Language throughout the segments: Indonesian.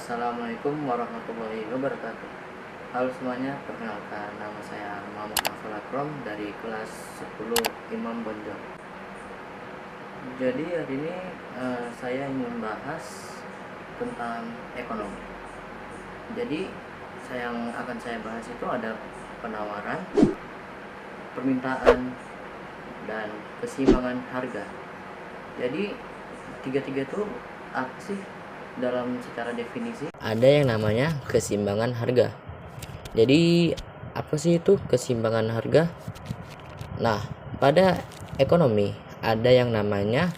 Assalamualaikum warahmatullahi wabarakatuh. Halo semuanya, perkenalkan nama saya Muhammad Afal Akram dari kelas 10 Imam Bonjol. Jadi hari ini saya ingin membahas tentang ekonomi. Jadi yang akan saya bahas itu ada penawaran, permintaan, dan keseimbangan harga. Jadi tiga-tiga itu apa sih dalam secara definisi? Ada yang namanya keseimbangan harga. Jadi apa sih itu keseimbangan harga? Nah, pada ekonomi ada yang namanya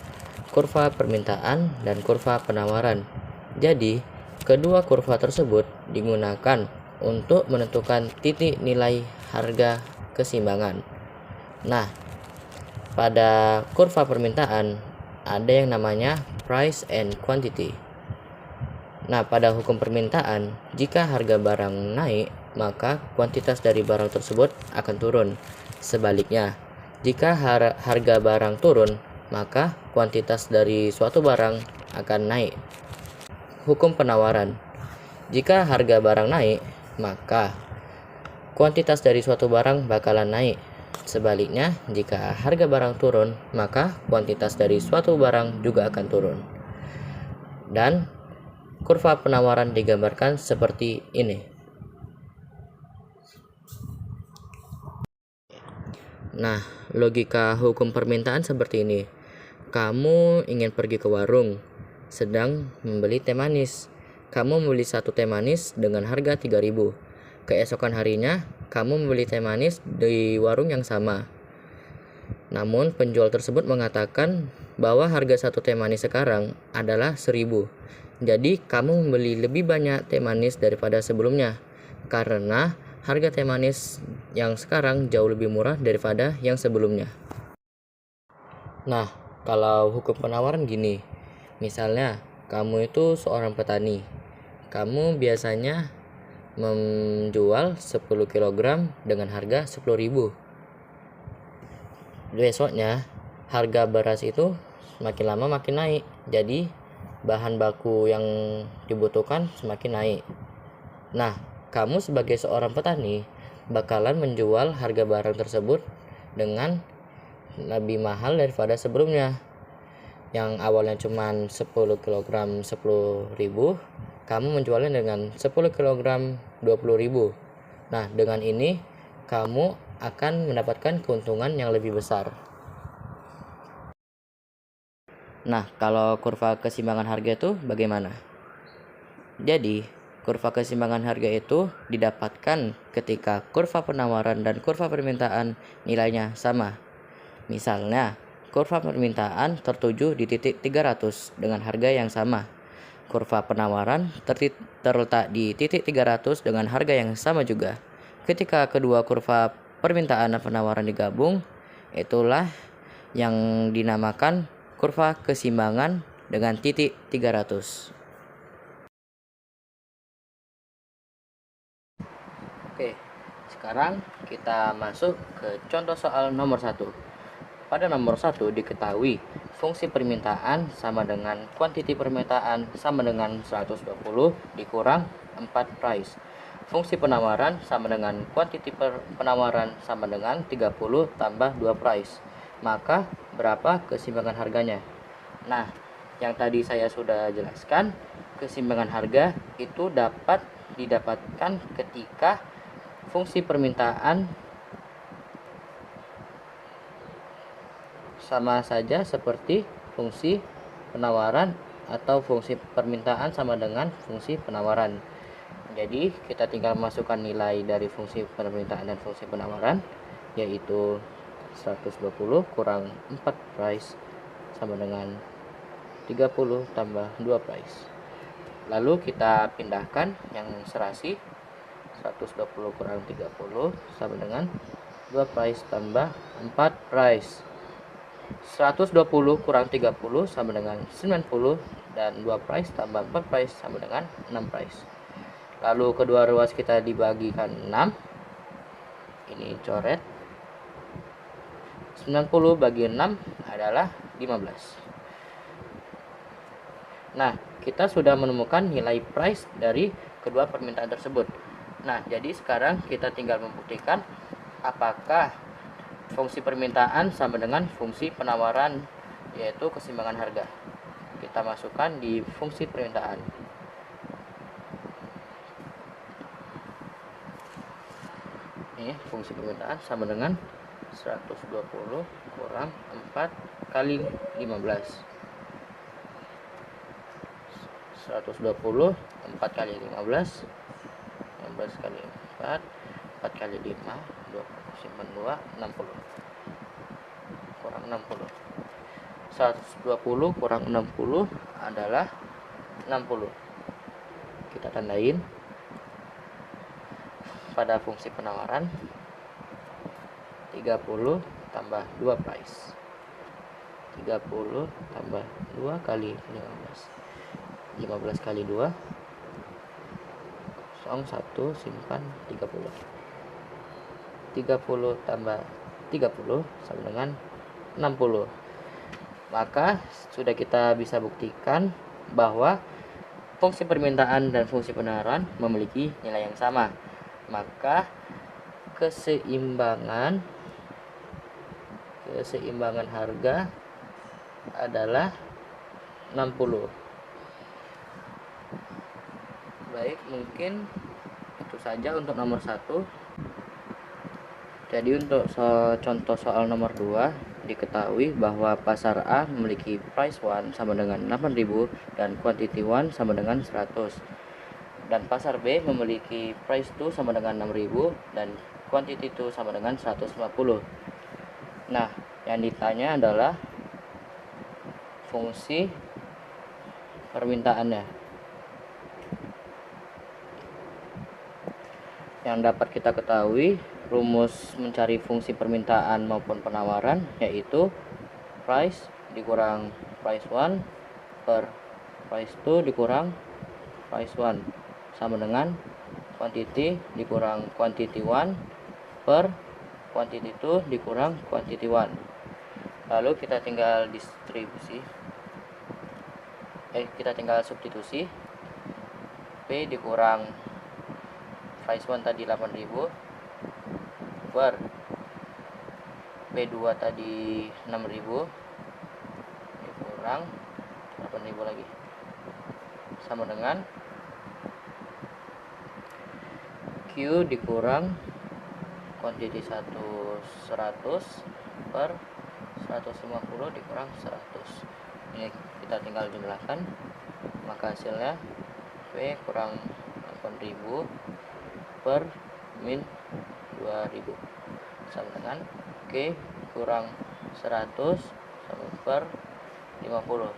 kurva permintaan dan kurva penawaran. Jadi, kedua kurva tersebut digunakan untuk menentukan titik nilai harga keseimbangan. Nah, pada kurva permintaan ada yang namanya price and quantity. Nah, pada hukum permintaan, jika harga barang naik, maka kuantitas dari barang tersebut akan turun. Sebaliknya, jika harga barang turun, maka kuantitas dari suatu barang akan naik. Hukum penawaran. Jika harga barang naik, maka kuantitas dari suatu barang bakalan naik. Sebaliknya, jika harga barang turun, maka kuantitas dari suatu barang juga akan turun. Dan kurva penawaran digambarkan seperti ini. Nah, logika hukum permintaan seperti ini. Kamu ingin pergi ke warung, sedang membeli teh manis. Kamu membeli satu teh manis dengan harga 3.000. Keesokan harinya, kamu membeli teh manis di warung yang sama. Namun, penjual tersebut mengatakan bahwa harga satu teh manis sekarang adalah 1.000. Jadi, kamu membeli lebih banyak teh manis daripada sebelumnya, karena harga teh manis yang sekarang jauh lebih murah daripada yang sebelumnya. Nah, kalau hukum penawaran gini, misalnya kamu itu seorang petani, kamu biasanya menjual 10 kg dengan harga 10.000. Besoknya, harga beras itu semakin lama makin naik, jadi bahan baku yang dibutuhkan semakin naik. Nah, kamu sebagai seorang petani bakalan menjual harga barang tersebut dengan lebih mahal daripada sebelumnya. Yang awalnya cuma 10 kg 10.000, kamu menjualnya dengan 10 kg 20.000. Nah, dengan ini kamu akan mendapatkan keuntungan yang lebih besar. Nah, kalau kurva keseimbangan harga itu bagaimana? Jadi, kurva keseimbangan harga itu didapatkan ketika kurva penawaran dan kurva permintaan nilainya sama. Misalnya, kurva permintaan tertuju di titik 300 dengan harga yang sama. Kurva penawaran terletak di titik 300 dengan harga yang sama juga. Ketika kedua kurva permintaan dan penawaran digabung, itulah yang dinamakan kurva keseimbangan dengan titik 300. Oke, sekarang kita masuk ke contoh soal nomor 1. Pada nomor 1 diketahui fungsi permintaan sama dengan kuantiti permintaan sama dengan 120 dikurang 4 price. Fungsi penawaran sama dengan kuantiti penawaran sama dengan 30 tambah 2 price. Maka berapa keseimbangan harganya? Nah, yang tadi saya sudah jelaskan, keseimbangan harga itu dapat didapatkan ketika fungsi permintaan sama saja seperti fungsi penawaran atau fungsi permintaan sama dengan fungsi penawaran. Jadi kita tinggal masukkan nilai dari fungsi permintaan dan fungsi penawaran, yaitu 120 kurang 4 price sama dengan 30 tambah 2 price. Lalu kita pindahkan yang serasi, 120 kurang 30 sama dengan 2 price tambah 4 price. 120 kurang 30 sama dengan 90, dan 2 price tambah 4 price sama dengan 6 price. Lalu kedua ruas kita dibagikan 6. Ini coret. 90 bagi 6 adalah 15. Nah, kita sudah menemukan nilai price dari kedua permintaan tersebut. Nah, jadi sekarang kita tinggal membuktikan apakah fungsi permintaan sama dengan fungsi penawaran, yaitu keseimbangan harga. Kita masukkan di fungsi permintaan. Ini fungsi permintaan sama dengan 120 kurang 4 kali 15. 120 4 kali 15, 15 kali 4, 4 kali 5, 2 simpan 2, 60 kurang 60. 120 kurang 60 adalah 60. Kita tandain pada fungsi penawaran 30 tambah 2 price. 30 tambah 2 kali 15. 15 kali 2 01 simpan 30. 30 tambah 30 sama dengan 60. Maka sudah kita bisa buktikan bahwa fungsi permintaan dan fungsi penawaran memiliki nilai yang sama. Maka keseimbangan harga adalah 60. Baik, mungkin itu saja untuk nomor 1. Jadi untuk contoh soal nomor 2, diketahui bahwa pasar A memiliki price 1 sama dengan 8.000 dan quantity 1 sama dengan 100. Dan pasar B memiliki price 2 sama dengan 6.000 dan quantity 2 sama dengan 150. Nah, yang ditanya adalah fungsi permintaannya. Yang dapat kita ketahui, rumus mencari fungsi permintaan maupun penawaran yaitu price dikurang price 1 per price 2 dikurang price 1 sama dengan quantity dikurang quantity 1 per quantity 2 dikurang quantity 1. Lalu kita tinggal substitusi. P dikurang price 1 tadi 8.000 per P2 tadi 6.000 dikurang 8.000 lagi sama dengan Q dikurang quantity 100 per 150 dikurang 100. Ini kita tinggal jumlahkan, maka hasilnya P kurang 8.000 per min 2.000 sama dengan K kurang 100 sama per 50.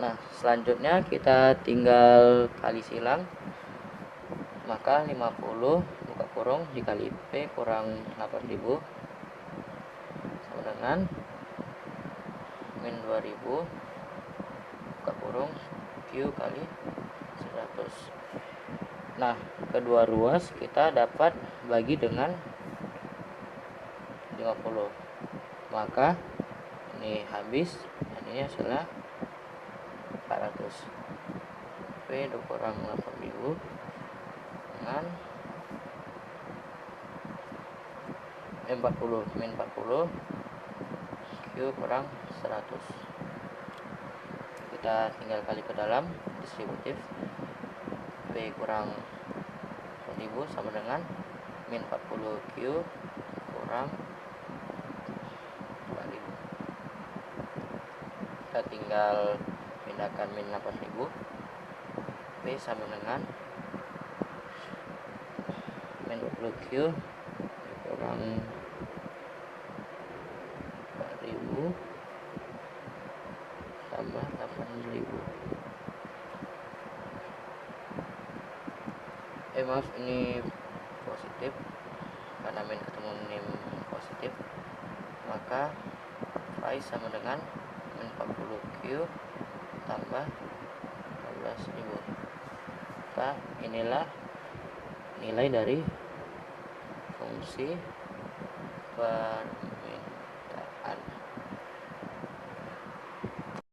Nah, selanjutnya kita tinggal kali silang, maka 50 buka kurung dikali P kurang 8.000 sama dengan min 2.000 buka kurung Q kali 100. Nah, kedua ruas kita dapat bagi dengan 50. Maka ini habis, ini hasilnya 400. P dikurang 8.000 dengan 40 min 40 Q kurang 100. Kita tinggal kali ke dalam distributif. P kurang 1000 sama dengan min 40 Q kurang 2000. Kita tinggal pindahkan min 8000. P sama dengan min 20 Q kurang 4000 tambah 8000. Maaf, ini positif karena min ketemu min positif, maka price sama dengan min 40 Q tambah 14.000. Maka inilah nilai dari fungsi per